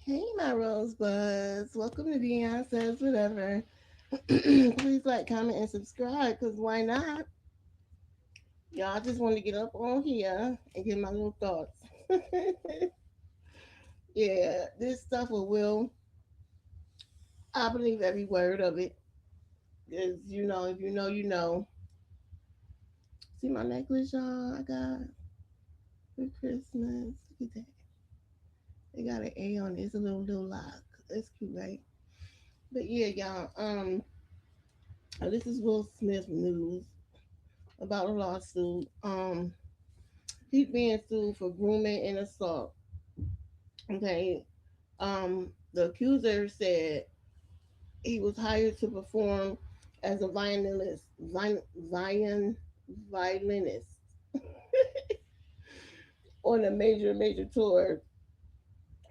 Hey, my rosebuds. Welcome to Dion Says Whatever. Please like, comment, and subscribe because why not? Y'all just want to get up on here and get my little thoughts. Yeah, this stuff will, I believe every word of it. Because, if you know, you know. See my necklace, y'all, I got for Christmas. Look at that. They got an A on it. It's a little lock. That's cute, right? But yeah, y'all, this is Will Smith news about a lawsuit. He's being sued for grooming and assault. Okay. The accuser said he was hired to perform as a violinist on a major tour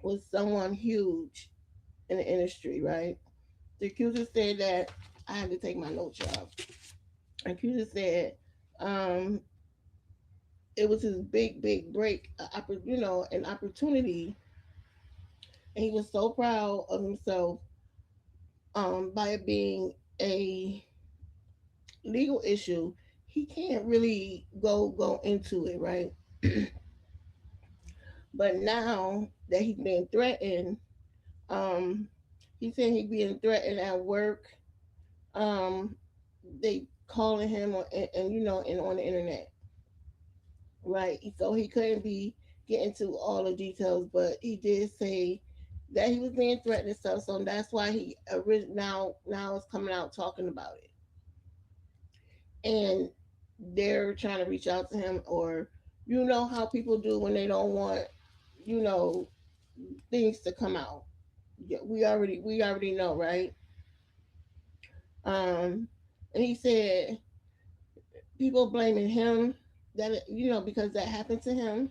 with someone huge in the industry, right? The accuser said that I had to take my notes out. The accuser said um, it was his big break, an opportunity, and he was so proud of himself by it being a legal issue. He can't really go into it, right? But now that he's being threatened, um, he said he's being threatened at work. Um, they calling him and on the internet, right? So he couldn't be getting to all the details, but he did say that he was being threatened and stuff. So that's why he now is coming out talking about it, and they're trying to reach out to him, or how people do when they don't want you know things to come out. Yeah, we already know, right? Um, and he said people blaming him that because that happened to him.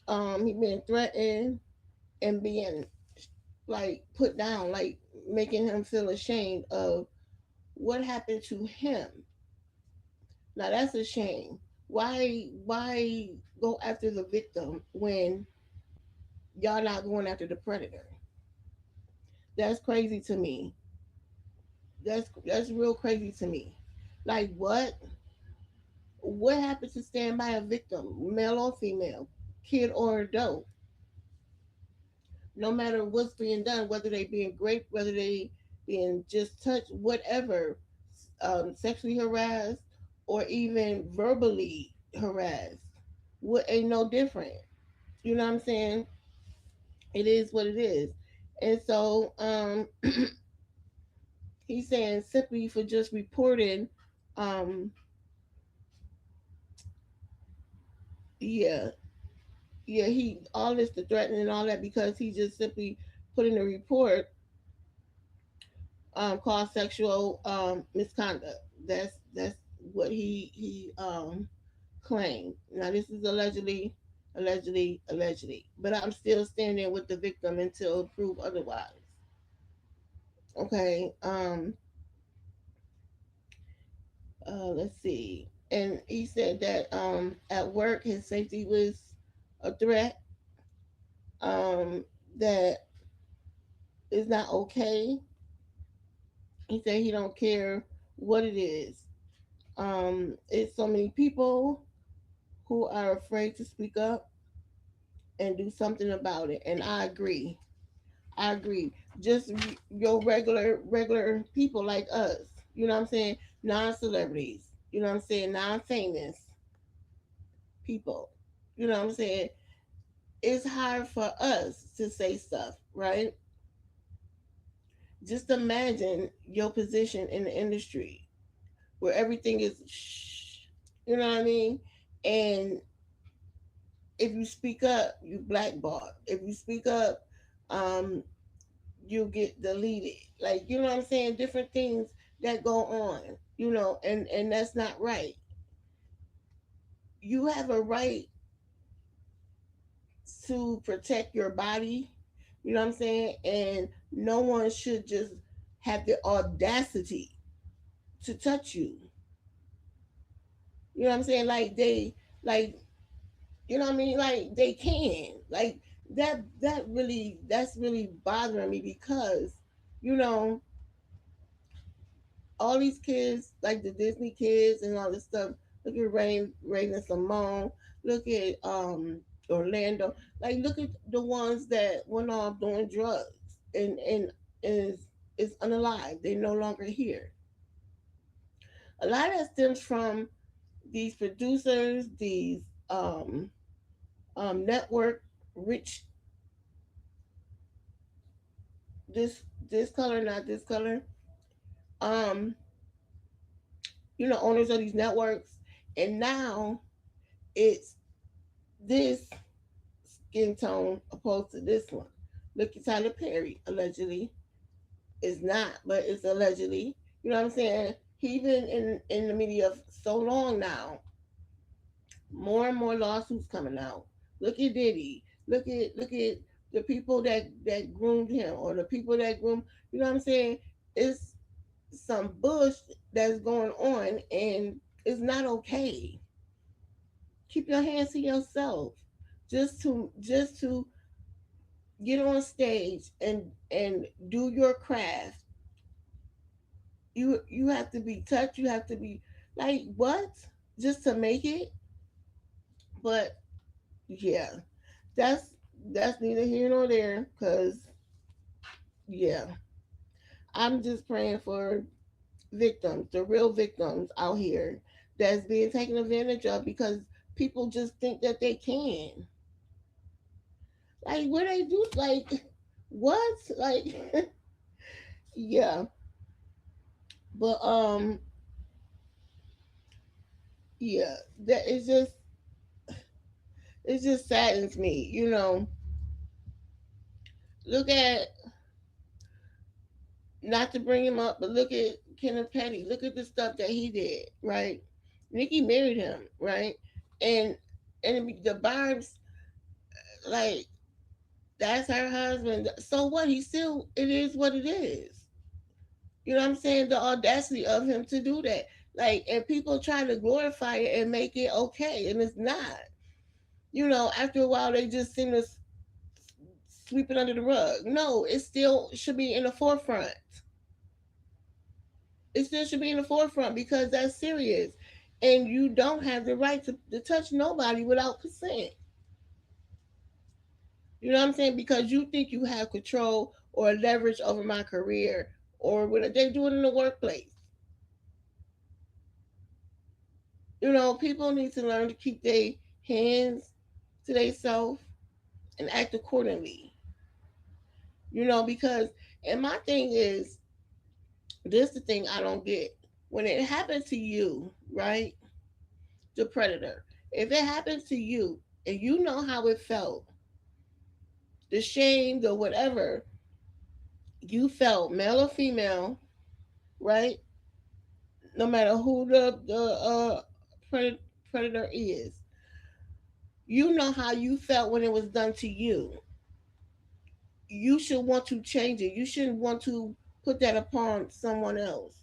He being threatened and being like put down, like making him feel ashamed of what happened to him. Now that's a shame. Why go after the victim when y'all not going after the predator? That's crazy to me. That's real crazy to me. Like what? What happened to stand by a victim, male or female, kid or adult? No matter what's being done, whether they being raped, whether they being just touched, whatever, sexually harassed or even verbally harassed, what ain't no different. You know what I'm saying? It is what it is. And so he's saying simply for just reporting, um, yeah, yeah, he all this the threatening and all that because he just simply put in a report called sexual misconduct. That's what he claimed. Now this is allegedly, but I'm still standing with the victim until proved otherwise. Okay. Let's see. And he said that at work his safety was a threat. That is not okay. He said he don't care what it is. It's so many people who are afraid to speak up and do something about it. And I agree. I agree. Just your regular people like us. You know what I'm saying? Non celebrities. You know what I'm saying? Non famous people. You know what I'm saying? It's hard for us to say stuff, right? Just imagine your position in the industry where everything is shh. You know what I mean? And if you speak up, you blackballed. If you speak up, um, you get deleted. Like you know what I'm saying? Different things that go on, and that's not right. You have a right to protect your body. You know what I'm saying? And no one should just have the audacity to touch you. You know what I'm saying? Like they like you know what I mean? Like they can. Like that's really bothering me because, you know, all these kids, like the Disney kids and all this stuff. Look at Raven Simone. Look at Orlando. Like, look at the ones that went off doing drugs and is unalive. They're no longer here. A lot of that stems from these producers, these network rich, this color, not this color. Um, owners of these networks, and now it's this skin tone opposed to this one. Look at Tyler Perry, allegedly. It's not, but it's allegedly. You know what I'm saying? He been in the media so long now. More and more lawsuits coming out. Look at Diddy. Look at the people that groomed him, or the people that groomed. You know what I'm saying? It's some bush that's going on, and it's not okay. Keep your hands to yourself. Just to get on stage and do your craft. You have to be touched. You have to be like, what, just to make it. But yeah, that's that's neither here nor there. Cause yeah, I'm just praying for victims, the real victims out here that's being taken advantage of because people just think that they can. Like, what they do, like, what, like, yeah. But yeah, that is just, it just saddens me. Look at, not to bring him up, but look at Kenneth Petty. Look at the stuff that he did, right? Nikki married him, right? And the Barb's, like, that's her husband. So what? He still, it is what it is. You know what I'm saying? The audacity of him to do that. Like, and people try to glorify it and make it okay, and it's not. After a while, they just seem to sweep it under the rug. No, it still should be in the forefront. It still should be in the forefront because that's serious. And you don't have the right to touch nobody without consent. You know what I'm saying? Because you think you have control or leverage over my career, or what they do it in the workplace. People need to learn to keep their hands to themselves and act accordingly. Because, and my thing is, this the thing I don't get. When it happens to you, right? The predator. If it happens to you and you know how it felt, the shame, the whatever you felt, male or female, right? No matter who the predator is, you know how you felt when it was done to you. You should want to change it. You shouldn't want to put that upon someone else.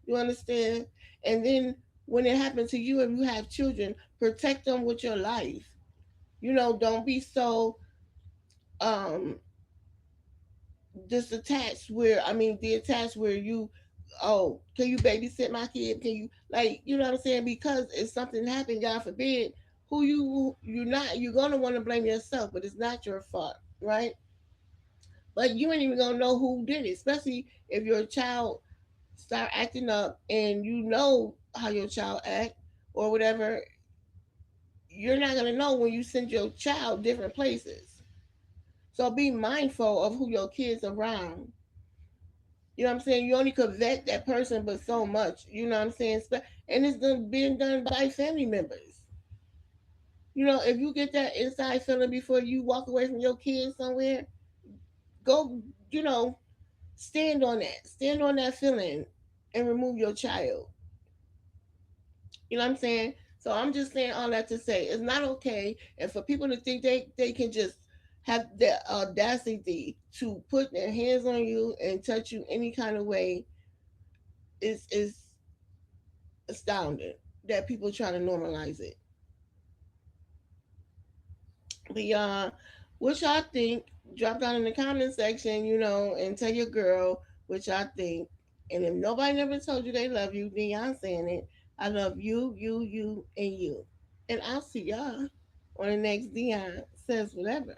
You understand? And then when it happens to you, if you have children, protect them with your life. Don't be so um disattached where, I mean, detached where you, oh, can you babysit my kid? Can you, like, you know what I'm saying? Because if something happened, God forbid, you're gonna want to blame yourself, but it's not your fault, right? But you ain't even gonna know who did it, especially if your child start acting up and you know how your child act or whatever. You're not gonna know when you send your child different places. So be mindful of who your kids around. You know what I'm saying? You only could vet that person, but so much. You know what I'm saying? And it's being done by family members. If you get that inside feeling before you walk away from your kids somewhere, go, you know, stand on that. Stand on that feeling and remove your child. You know what I'm saying? So I'm just saying all that to say it's not okay. And for people to think they can just have the audacity to put their hands on you and touch you any kind of way is astounding that people try to normalize it. But y'all, what y'all think? Drop down in the comment section, and tell your girl what y'all think. And if nobody never told you they love you, then y'all saying it. I love you, you, and you. And I'll see y'all on the next Dion Says Whatever.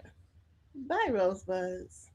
Bye, Rosebuds.